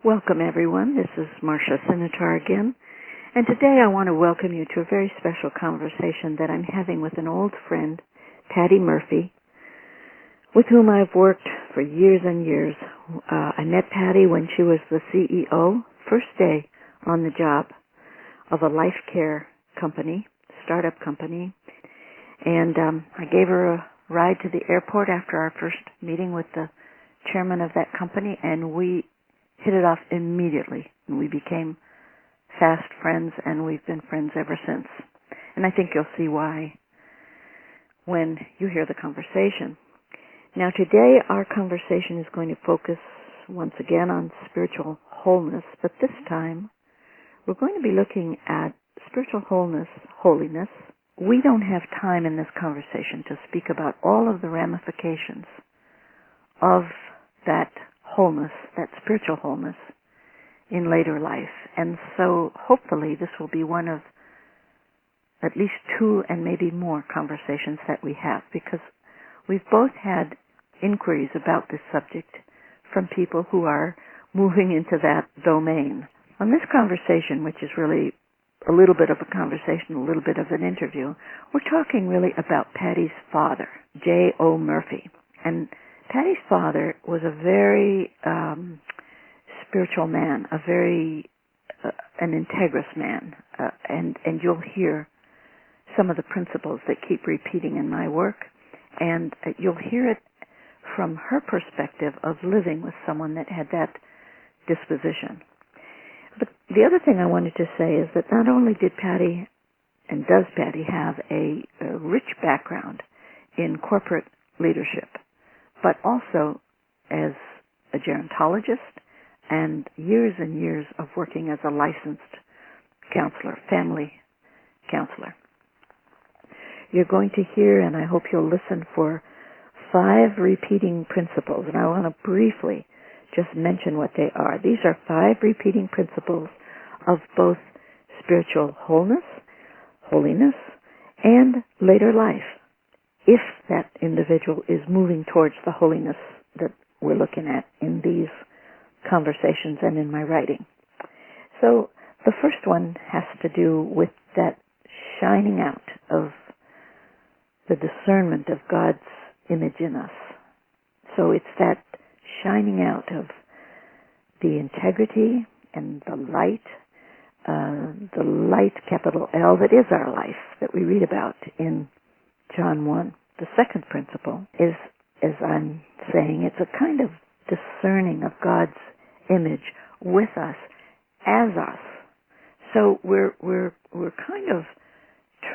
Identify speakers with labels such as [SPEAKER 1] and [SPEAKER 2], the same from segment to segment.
[SPEAKER 1] Welcome, everyone. This is Marsha Sinetar again, and today I want to welcome you to a very special conversation that I'm having with an old friend, Patty Murphy, with whom I've worked for years and years. I met Patty when she was the CEO, first day on the job, of a life care company, startup company, and I gave her a ride to the airport after our first meeting with the chairman of that company, and we hit it off immediately, and we became fast friends, and we've been friends ever since. And I think you'll see why when you hear the conversation. Now, today our conversation is going to focus once again on spiritual wholeness, but this time we're going to be looking at spiritual wholeness, holiness. We don't have time in this conversation to speak about all of the ramifications of that wholeness, that spiritual wholeness, in later life. And so hopefully this will be one of at least two and maybe more conversations that we have, because we've both had inquiries about this subject from people who are moving into that domain. On this conversation, which is really a little bit of a conversation, a little bit of an interview, we're talking really about Patty's father, J.O. Murphy. And Patty's father was a very spiritual man, an integrous man, and you'll hear some of the principles that keep repeating in my work, and you'll hear it from her perspective of living with someone that had that disposition. But the other thing I wanted to say is that not only did Patty, and does Patty, have a rich background in corporate leadership, but also as a gerontologist and years of working as a licensed counselor, family counselor. You're going to hear, and I hope you'll listen for 5 repeating principles, and I want to briefly just mention what they are. These are 5 repeating principles of both spiritual wholeness, holiness, and later life, if that individual is moving towards the holiness that we're looking at in these conversations and in my writing. So the first one has to do with that shining out of the discernment of God's image in us. So it's that shining out of the integrity and the light, capital L, that is our life, that we read about in John 1. The second principle is, as I'm saying, it's a kind of discerning of God's image with us, as us. So we're kind of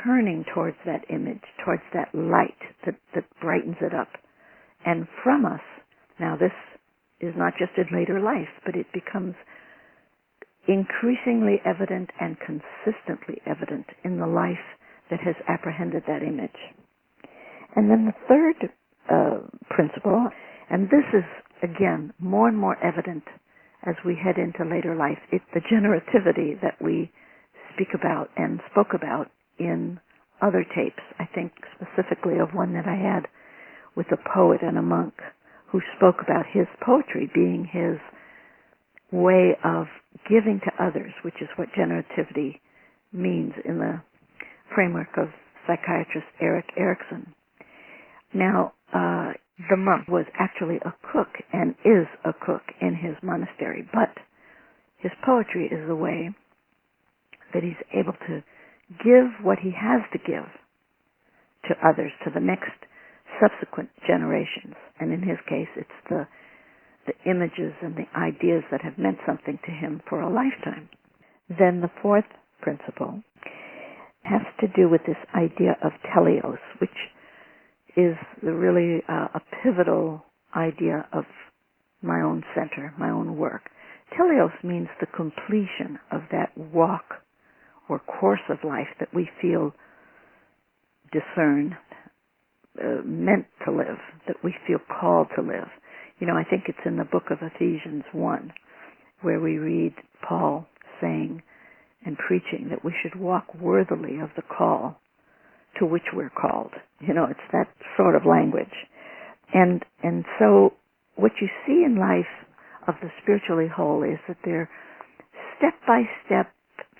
[SPEAKER 1] turning towards that image, towards that light that brightens it up. And from us, now this is not just in later life, but it becomes increasingly evident and consistently evident in the life that has apprehended that image. And then the third principle, and this is, again, more and more evident as we head into later life, it's the generativity that we speak about and spoke about in other tapes. I think specifically of one that I had with a poet and a monk who spoke about his poetry being his way of giving to others, which is what generativity means in the framework of psychiatrist Erik Erikson. Now, the monk was actually a cook and is a cook in his monastery, but his poetry is a way that he's able to give what he has to give to others, to the next subsequent generations. And in his case, it's the images and the ideas that have meant something to him for a lifetime. Then the fourth principle has to do with this idea of teleos, which is really a pivotal idea of my own center, my own work. Teleos means the completion of that walk or course of life that we feel discerned, meant to live, that we feel called to live. You know, I think it's in the book of Ephesians 1 where we read Paul saying and preaching that we should walk worthily of the call to which we're called. You know, it's that sort of language. And so what you see in life of the spiritually whole is that they're step by step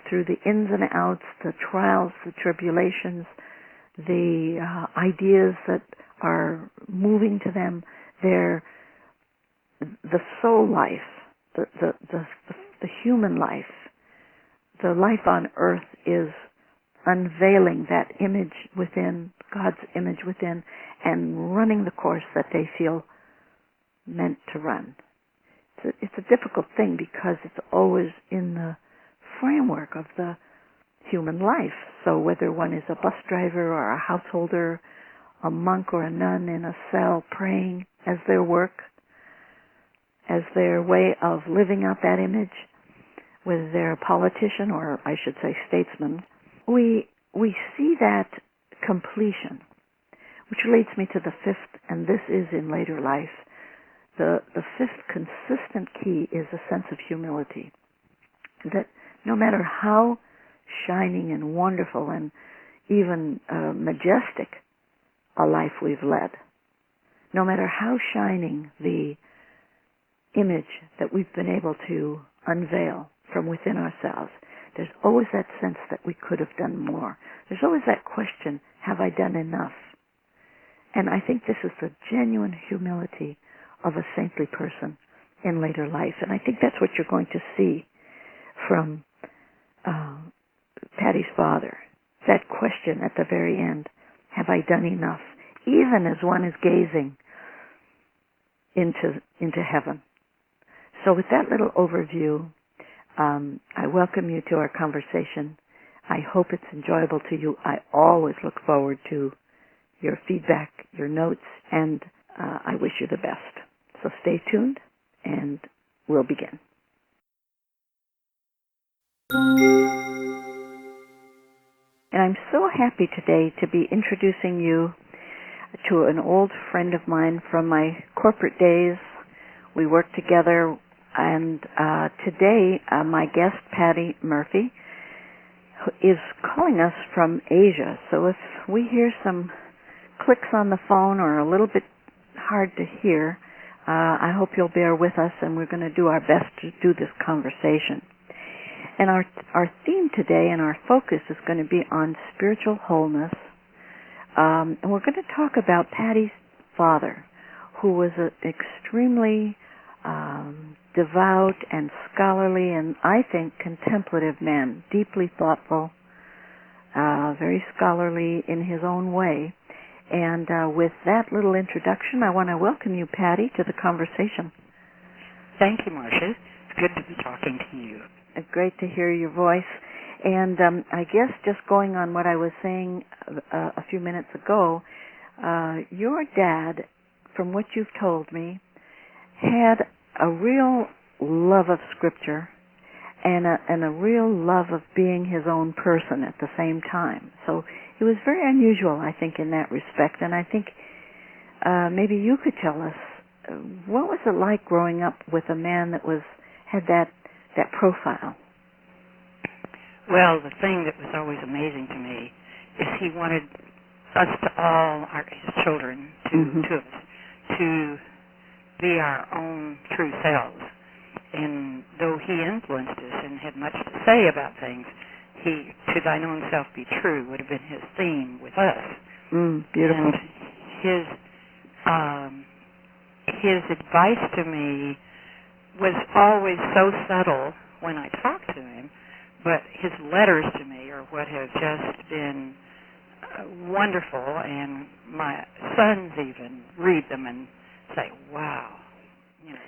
[SPEAKER 1] through the ins and outs, the trials, the tribulations, the ideas that are moving to them. They're the soul life, the human life, the life on earth is unveiling that image within, God's image within, and running the course that they feel meant to run. It's a difficult thing because it's always in the framework of the human life. So whether one is a bus driver or a householder, a monk or a nun in a cell praying as their work, as their way of living out that image, whether they're a politician or I should say statesman, we see that completion, which leads me to the fifth, and this is in later life. The fifth consistent key is a sense of humility. That no matter how shining and wonderful and even majestic a life we've led, no matter how shining the image that we've been able to unveil from within ourselves, there's always that sense that we could have done more. There's always that question, have I done enough? And I think this is the genuine humility of a saintly person in later life. And I think that's what you're going to see from Patty's father. That question at the very end, have I done enough? Even as one is gazing into heaven. So with that little overview, I welcome you to our conversation. I hope it's enjoyable to you. I always look forward to your feedback, your notes, and I wish you the best. So stay tuned, and we'll begin. And I'm so happy today to be introducing you to an old friend of mine from my corporate days. We worked together, and today my guest, Patty Murphy, is calling us from Asia. So if we hear some clicks on the phone or a little bit hard to hear, I hope you'll bear with us, and we're going to do our best to do this conversation. And our theme today and our focus is going to be on spiritual wholeness. And we're going to talk about Patty's father, who was an extremely devout and scholarly and, I think, contemplative man, deeply thoughtful, very scholarly in his own way. And with that little introduction, I want to welcome you, Patty, to the conversation.
[SPEAKER 2] Thank you, Marsha. It's good to be talking to you.
[SPEAKER 1] Great to hear your voice. And I guess just going on what I was saying a few minutes ago, your dad, from what you've told me, had a real love of Scripture and a real love of being his own person at the same time. So it was very unusual, I think, in that respect. And I think maybe you could tell us, what was it like growing up with a man that had that profile?
[SPEAKER 2] Well, the thing that was always amazing to me is he wanted us to all, his children, two of us, to be our own true selves. And though he influenced us and had much to say about things, to thine own self be true would have been his theme with us.
[SPEAKER 1] Beautiful.
[SPEAKER 2] And his advice to me was always so subtle when I talked to him, but his letters to me are what have just been wonderful, and my sons even read them and say, wow,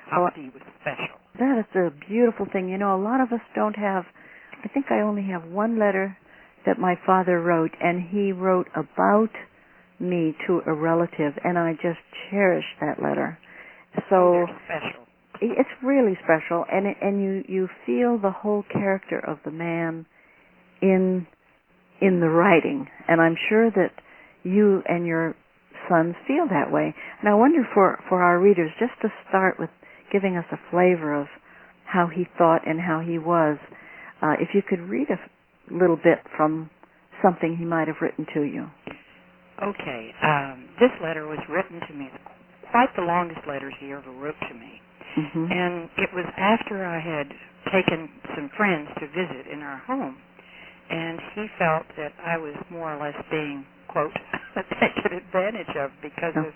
[SPEAKER 2] how he was special.
[SPEAKER 1] That is a beautiful thing. A lot of us don't have, I think I only have one letter that my father wrote, and he wrote about me to a relative, and I just cherish that letter. So
[SPEAKER 2] special.
[SPEAKER 1] It's really special, and you feel the whole character of the man in the writing, and I'm sure that you and your sons feel that way. And I wonder for our readers, just to start with giving us a flavor of how he thought and how he was, if you could read a little bit from something he might have written to you.
[SPEAKER 2] Okay. This letter was written to me, quite the longest letters he ever wrote to me.
[SPEAKER 1] Mm-hmm.
[SPEAKER 2] And it was after I had taken some friends to visit in our home, and he felt that I was more or less being, quote, taken advantage of because of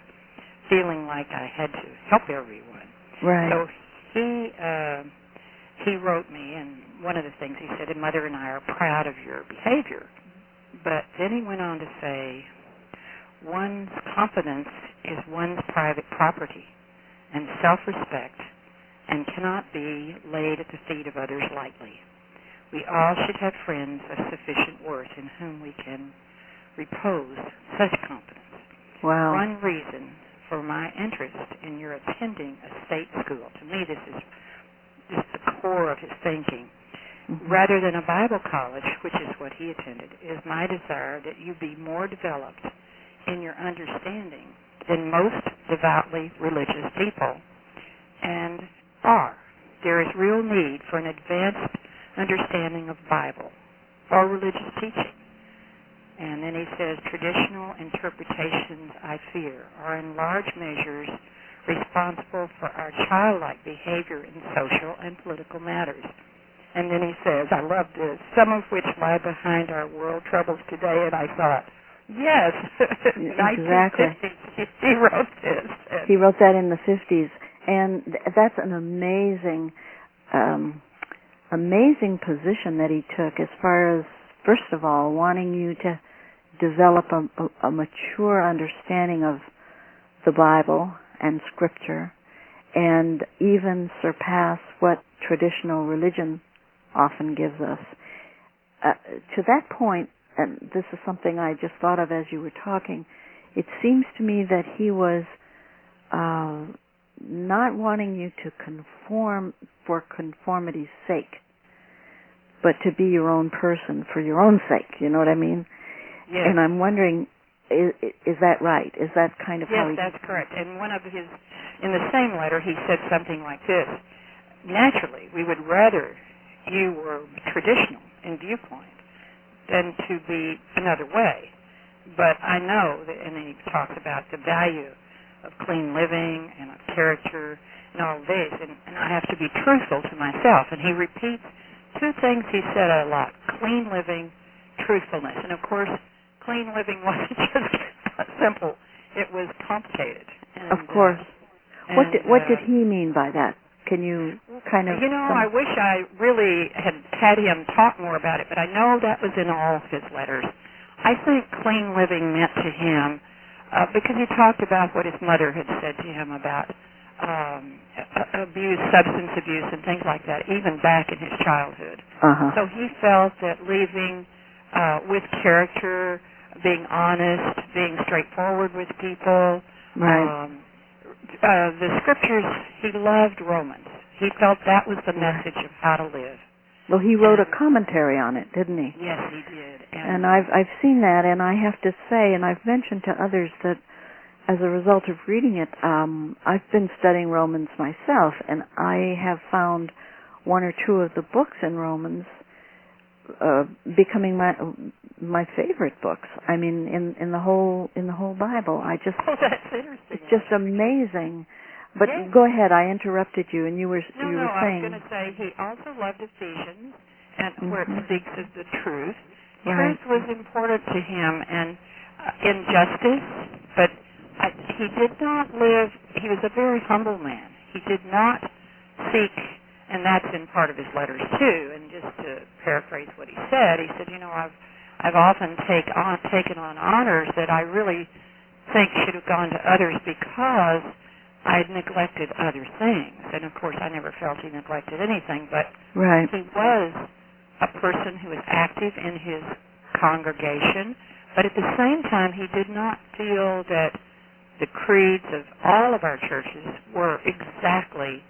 [SPEAKER 2] feeling like I had to help everyone.
[SPEAKER 1] Right.
[SPEAKER 2] So he wrote me, and one of the things he said, Mother and I are proud of your behavior. But then he went on to say, one's confidence is one's private property and self-respect and cannot be laid at the feet of others lightly. We all should have friends of sufficient worth in whom we can repose such confidence.
[SPEAKER 1] Wow.
[SPEAKER 2] One reason for my interest in your attending a state school, to me this is just the core of his thinking, rather than a Bible college, which is what he attended, is my desire that you be more developed in your understanding than most devoutly religious people and are. There is real need for an advanced understanding of Bible or religious teaching. And then he says, traditional interpretations, I fear, are in large measures responsible for our childlike behavior in social and political matters. And then he says, I love this, some of which lie behind our world troubles today. And I thought, yes,
[SPEAKER 1] exactly.
[SPEAKER 2] 1950s, he wrote this.
[SPEAKER 1] He wrote that in the 50s. And that's an amazing, amazing position that he took as far as, first of all, wanting you to develop a mature understanding of the Bible and Scripture and even surpass what traditional religion often gives us. To that point, and this is something I just thought of as you were talking, it seems to me that he was not wanting you to conform for conformity's sake, but to be your own person for your own sake. You know what I mean?
[SPEAKER 2] Yes.
[SPEAKER 1] And I'm wondering, is that right? Is that kind of how he...
[SPEAKER 2] Yes, that's correct. And one of his, in the same letter, he said something like this. Naturally, we would rather you were traditional in viewpoint than to be another way. But I know that, and then he talks about the value of clean living and of character and all this, and I have to be truthful to myself. And he repeats two things he said a lot: clean living, truthfulness. And of course, clean living wasn't just simple; it was complicated. And,
[SPEAKER 1] of course. What did he mean by that? Can you kind of...
[SPEAKER 2] I wish I really had him talk more about it, but I know that was in all of his letters. I think clean living meant to him, because he talked about what his mother had said to him about abuse, substance abuse, and things like that, even back in his childhood.
[SPEAKER 1] Uh-huh.
[SPEAKER 2] So he felt that living with character, being honest, being straightforward with people,
[SPEAKER 1] right.
[SPEAKER 2] The scriptures, he loved Romans. He felt that was the message of how to live.
[SPEAKER 1] Well, he wrote a commentary on it, didn't he?
[SPEAKER 2] Yes, he did.
[SPEAKER 1] And I've seen that, and I have to say, and I've mentioned to others that as a result of reading it, I've been studying Romans myself, and I have found one or two of the books in Romans becoming my favorite books. I mean, in the whole Bible.
[SPEAKER 2] Oh, that's interesting.
[SPEAKER 1] It's just amazing. But
[SPEAKER 2] yes.
[SPEAKER 1] Go ahead. I interrupted you, and you were saying.
[SPEAKER 2] No, I was going to say he also loved Ephesians, and where it speaks of the truth.
[SPEAKER 1] Right.
[SPEAKER 2] Truth was important to him, and injustice. But he did not live. He was a very humble man. He did not seek. And that's in part of his letters too. And just to paraphrase what he said, I've often taken on honors that I really think should have gone to others because I had neglected other things. And of course, I never felt he neglected anything. But
[SPEAKER 1] right.
[SPEAKER 2] He was a person who was active in his congregation. But at the same time, he did not feel that the creeds of all of our churches were exactly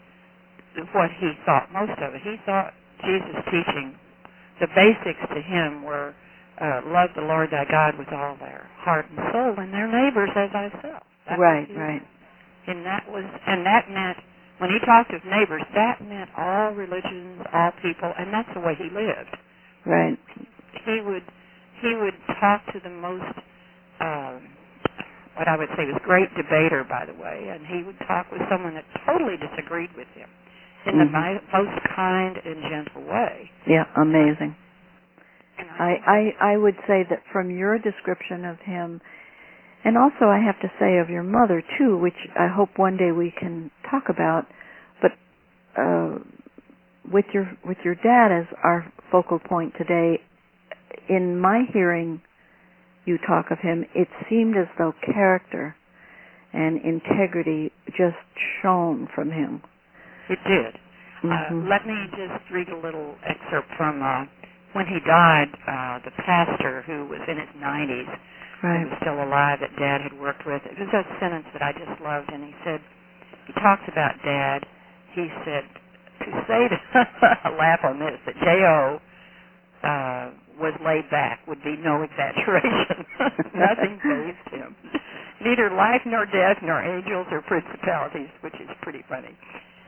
[SPEAKER 2] what he thought most of it. He thought Jesus' teaching, the basics to him were love the Lord thy God with all their heart and soul, and their neighbors as thyself.
[SPEAKER 1] Right.
[SPEAKER 2] And that meant, when he talked of neighbors, that meant all religions, all people, and that's the way he lived.
[SPEAKER 1] Right.
[SPEAKER 2] He would talk to the most what I would say was great debater, by the way, and he would talk with someone that totally disagreed with him in the most kind and gentle way.
[SPEAKER 1] Yeah, amazing.
[SPEAKER 2] And
[SPEAKER 1] I would say that from your description of him, and also I have to say of your mother too, which I hope one day we can talk about, but with your dad as our focal point today, in my hearing you talk of him, it seemed as though character and integrity just shone from him.
[SPEAKER 2] It did. Let me just read a little excerpt from when he died, the pastor who was in his 90s,
[SPEAKER 1] right,
[SPEAKER 2] who was still alive, that Dad had worked with. It was a sentence that I just loved, and he said, he talks about Dad, he said, to say to laugh on this, that J.O. was laid back would be no exaggeration. Nothing fazed him. Neither life nor death nor angels or principalities, which is pretty funny.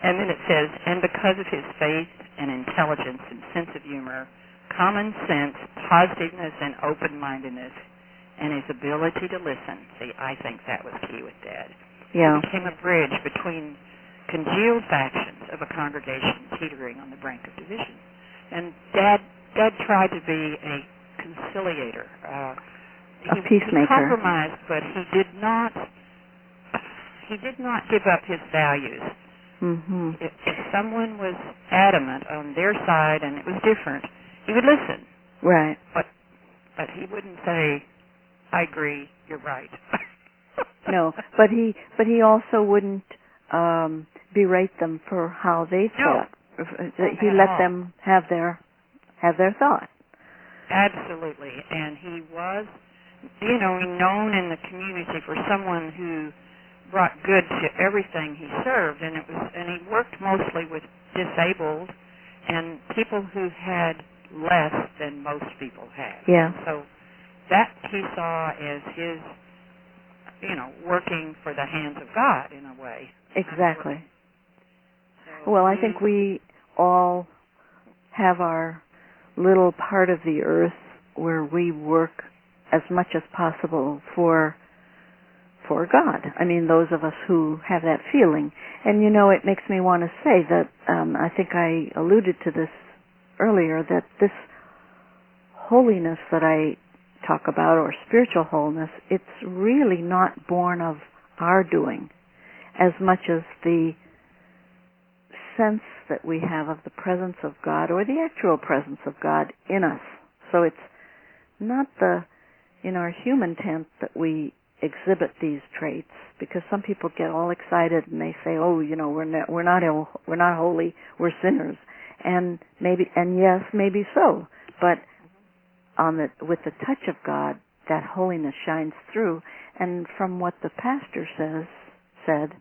[SPEAKER 2] And then it says, and because of his faith and intelligence and sense of humor, common sense, positiveness, and open-mindedness, and his ability to listen. See, I think that was key with Dad.
[SPEAKER 1] Yeah.
[SPEAKER 2] He became a bridge between congealed factions of a congregation teetering on the brink of division. And Dad tried to be a conciliator.
[SPEAKER 1] A peacemaker.
[SPEAKER 2] He compromised, but he did not give up his values.
[SPEAKER 1] Mm-hmm.
[SPEAKER 2] If someone was adamant on their side and it was different, he would listen.
[SPEAKER 1] Right.
[SPEAKER 2] But he wouldn't say, I agree, you're right.
[SPEAKER 1] No, but he also wouldn't berate them for how they thought. He let them have their thought.
[SPEAKER 2] Absolutely. And he was, known in the community for someone who brought good to everything he served, and he worked mostly with disabled and people who had less than most people had.
[SPEAKER 1] Yeah.
[SPEAKER 2] So that he saw as his, working for the hands of God in a way.
[SPEAKER 1] Exactly.
[SPEAKER 2] So
[SPEAKER 1] well, I think we all have our little part of the earth where we work as much as possible for God. I mean, those of us who have that feeling. And, it makes me want to say that I think I alluded to this earlier, that this holiness that I talk about, or spiritual wholeness, it's really not born of our doing as much as the sense that we have of the presence of God, or the actual presence of God in us. So it's not in our human tent that we exhibit these traits, because some people get all excited and they say, "Oh, we're not holy, we're sinners," and yes, maybe so, but with the touch of God, that holiness shines through. And from what the pastor said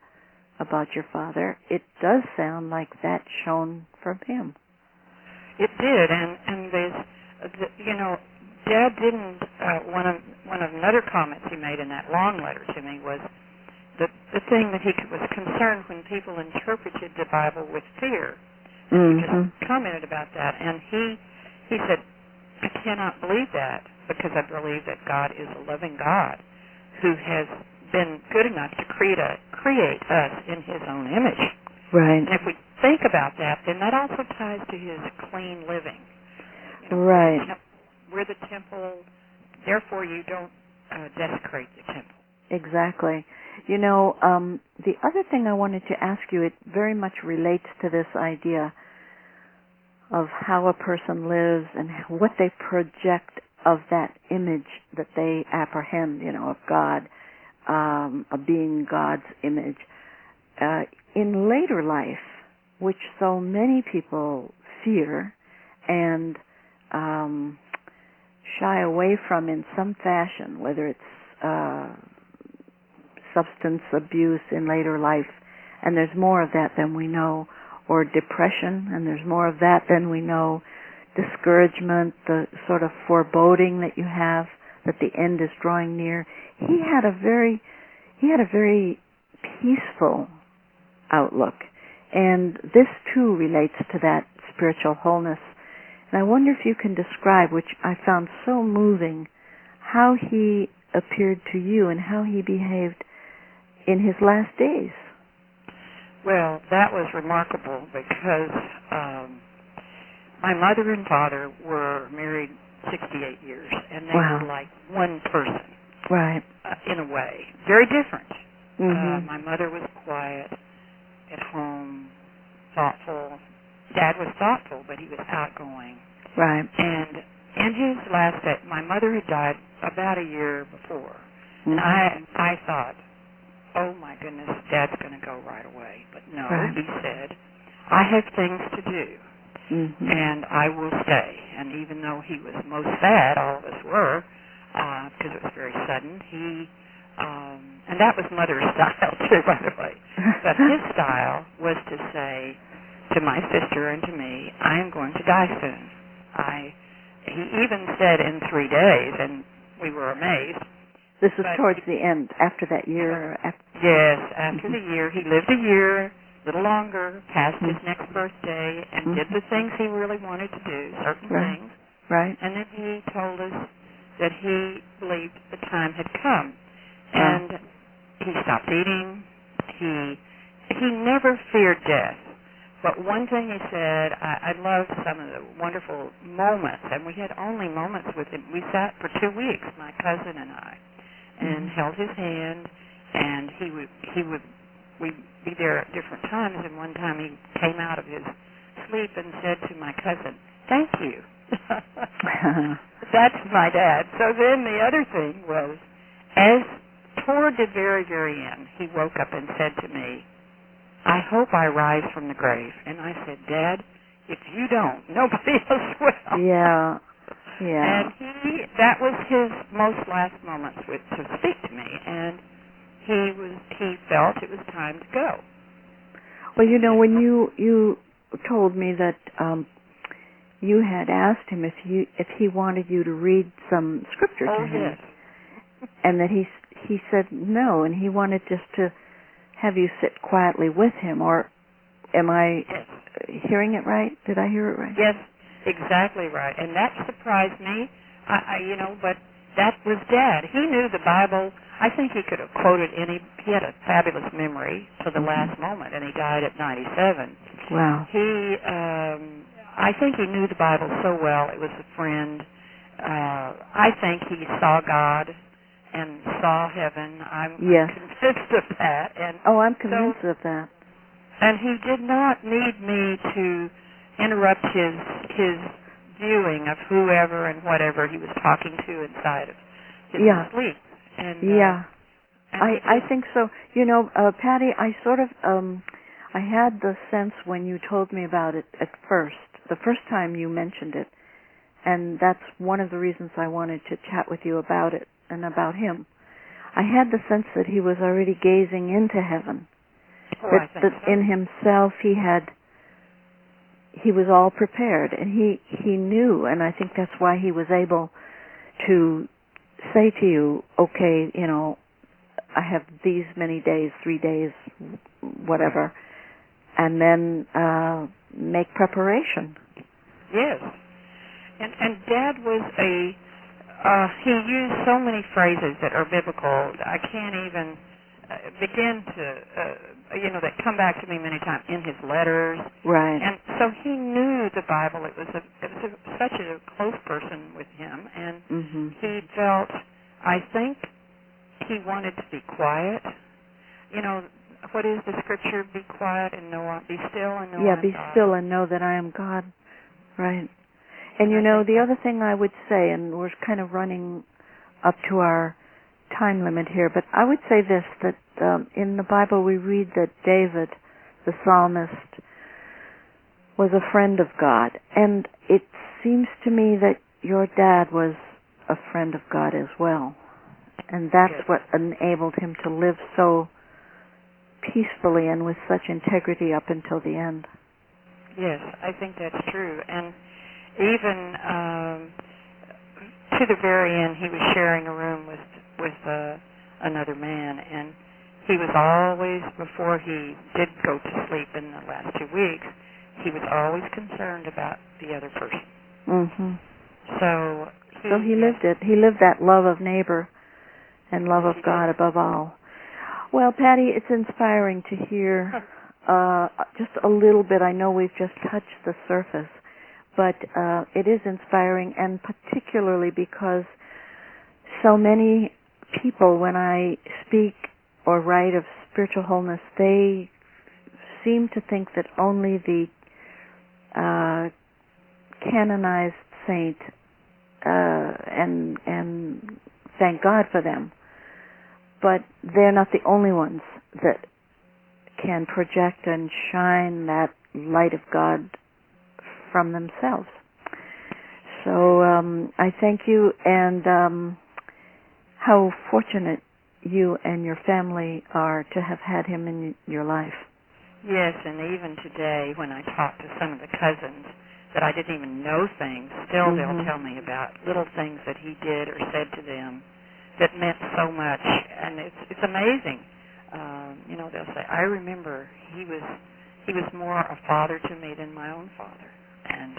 [SPEAKER 1] about your father, it does sound like that shone from him.
[SPEAKER 2] It did, and there's, Dad didn't. One of another comments he made in that long letter to me was the thing that he was concerned when people interpreted the Bible with fear. And he just commented about that, and he said, I cannot believe that, because I believe that God is a loving God who has been good enough to create us in His own image.
[SPEAKER 1] Right.
[SPEAKER 2] And if we think about that, then that also ties to His clean living.
[SPEAKER 1] Right.
[SPEAKER 2] We're the temple, therefore you don't desecrate the temple.
[SPEAKER 1] Exactly. The other thing I wanted to ask you, it very much relates to this idea of how a person lives and what they project of that image that they apprehend, of God, of being God's image. In later life, which so many people fear and shy away from in some fashion, whether it's substance abuse in later life, and there's more of that than we know, or depression, and there's more of that than we know, discouragement, the sort of foreboding that you have that the end is drawing near. He had a very peaceful outlook, and this too relates to that spiritual wholeness. And I wonder if you can describe, which I found so moving, how he appeared to you and how he behaved in his last days.
[SPEAKER 2] Well, that was remarkable because my mother and father were married 68 years, and they
[SPEAKER 1] Wow.
[SPEAKER 2] were like one person.
[SPEAKER 1] Right.
[SPEAKER 2] In a way. Very different.
[SPEAKER 1] Mm-hmm.
[SPEAKER 2] My mother was quiet, at home, thoughtful. Dad was thoughtful, but he was outgoing.
[SPEAKER 1] Right.
[SPEAKER 2] And in his last day, my mother had died about a year before.
[SPEAKER 1] Mm-hmm.
[SPEAKER 2] And I thought, oh my goodness, Dad's going to go right away. But no,
[SPEAKER 1] Right.
[SPEAKER 2] he said, I have things to do,
[SPEAKER 1] Mm-hmm.
[SPEAKER 2] and I will stay. And even though he was most sad, all of us were, because it was very sudden, and that was Mother's style too, by the way. But his style was to say to my sister and to me, I am going to die soon. He even said in 3 days, and we were amazed.
[SPEAKER 1] This is towards the end, after that year.
[SPEAKER 2] Yes, after the year. He lived a year, a little longer, past his next birthday, and did the things he really wanted to do, certain things.
[SPEAKER 1] Right.
[SPEAKER 2] And then he told us that he believed the time had come. And he stopped eating. He never feared death. But one thing he said, I loved some of the wonderful moments, and we had only moments with him. We sat for 2 weeks, my cousin and I, and held his hand, and we'd be there at different times, and one time he came out of his sleep and said to my cousin, thank you. That's my dad. So then the other thing was, as toward the very, very end, he woke up and said to me, I hope I rise from the grave. And I said, Dad, if you don't, nobody else will.
[SPEAKER 1] Yeah. Yeah.
[SPEAKER 2] And that was his most last moments to speak to me, and he felt it was time to go.
[SPEAKER 1] Well, you know, when you told me that you had asked him if he wanted you to read some scripture to him,
[SPEAKER 2] yes.
[SPEAKER 1] and that he said no, and he wanted just to have you sit quietly with him, or am I hearing it right? Did I hear it right?
[SPEAKER 2] Yes, exactly right. And that surprised me, but that was Dad. He knew the Bible. I think he could have quoted he had a fabulous memory to the last moment, and he died at 97.
[SPEAKER 1] Wow.
[SPEAKER 2] I think he knew the Bible so well. It was a friend. I think he saw God and saw heaven. I'm convinced of that. And
[SPEAKER 1] I'm convinced of that.
[SPEAKER 2] And he did not need me to interrupt his viewing of whoever and whatever he was talking to inside of his sleep. And,
[SPEAKER 1] I think so. You know, Patty, I sort of, I had the sense when you told me about it at first, the first time you mentioned it, and that's one of the reasons I wanted to chat with you about it and about him. I had the sense that he was already gazing into heaven. That in himself he was all prepared, and he knew, and I think that's why he was able to say to you, okay, you know, I have these many days, 3 days, whatever, and then make preparation.
[SPEAKER 2] Yes. And Dad was he used so many phrases that are biblical. I can't even begin to, that come back to me many times in his letters.
[SPEAKER 1] Right.
[SPEAKER 2] And so he knew the Bible. It was such a close person with him, and he felt, I think he wanted to be quiet. You know, what is the scripture? Be quiet and be still and know I am God.
[SPEAKER 1] Be still and know that I am God. Right. And you know, the other thing I would say, and we're kind of running up to our time limit here, but I would say this, that in the Bible we read that David, the psalmist, was a friend of God. And it seems to me that your dad was a friend of God as well. And that's what enabled him to live so peacefully and with such integrity up until the end.
[SPEAKER 2] Yes, I think that's true. And even to the very end, he was sharing a room with another man, and he was always, before he did go to sleep in the last 2 weeks, he was always concerned about the other person.
[SPEAKER 1] Mm-hmm.
[SPEAKER 2] So
[SPEAKER 1] he lived it. He lived that love of neighbor and love of God above all. Well, Patty, it's inspiring to hear just a little bit. I know we've just touched the surface, but it is inspiring, and particularly because so many people, when I speak or write of spiritual wholeness, they seem to think that only the canonized saint, and thank God for them, but they're not the only ones that can project and shine that light of God from themselves. So I thank you, and how fortunate you and your family are to have had him in your life.
[SPEAKER 2] Yes, and even today when I talk to some of the cousins that I didn't even know things, still they'll tell me about little things that he did or said to them that meant so much, and it's amazing. They'll say, I remember he was more a father to me than my own father, and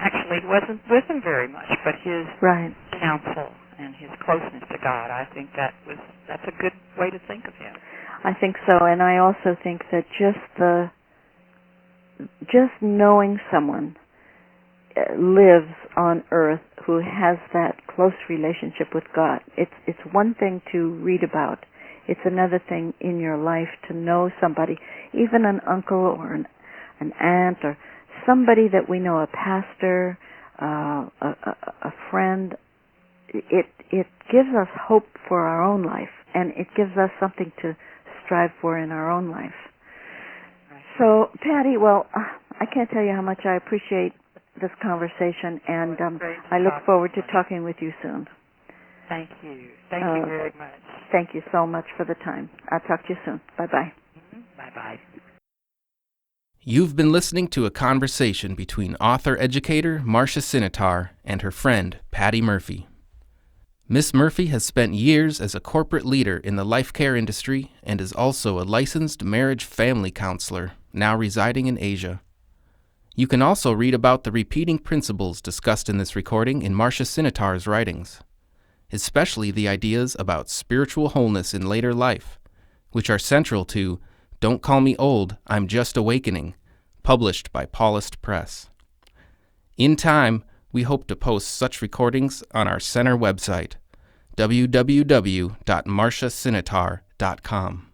[SPEAKER 2] actually he wasn't with him very much, but his counsel and his closeness to God, I think that's a good way to think of him.
[SPEAKER 1] I think so, and I also think that just knowing someone lives on earth who has that close relationship with God. It's one thing to read about. It's another thing in your life to know somebody, even an uncle or an aunt or somebody that we know, a pastor, a friend. It gives us hope for our own life, and it gives us something to strive for in our own life. So, Patty, well, I can't tell you how much I appreciate this conversation, and I look forward to talking with you soon.
[SPEAKER 2] Thank you. Thank you very much.
[SPEAKER 1] Thank you so much for the time. I'll talk to you soon. Bye-bye.
[SPEAKER 2] Bye-bye.
[SPEAKER 3] You've been listening to a conversation between author-educator Marsha Sinetar and her friend Patty Murphy. Miss Murphy has spent years as a corporate leader in the life care industry and is also a licensed marriage family counselor, now residing in Asia. You can also read about the repeating principles discussed in this recording in Marsha Sinetar's writings, especially the ideas about spiritual wholeness in later life, which are central to Don't Call Me Old, I'm Just Awakening, published by Paulist Press. In time, we hope to post such recordings on our center website, www.marshasinetar.com.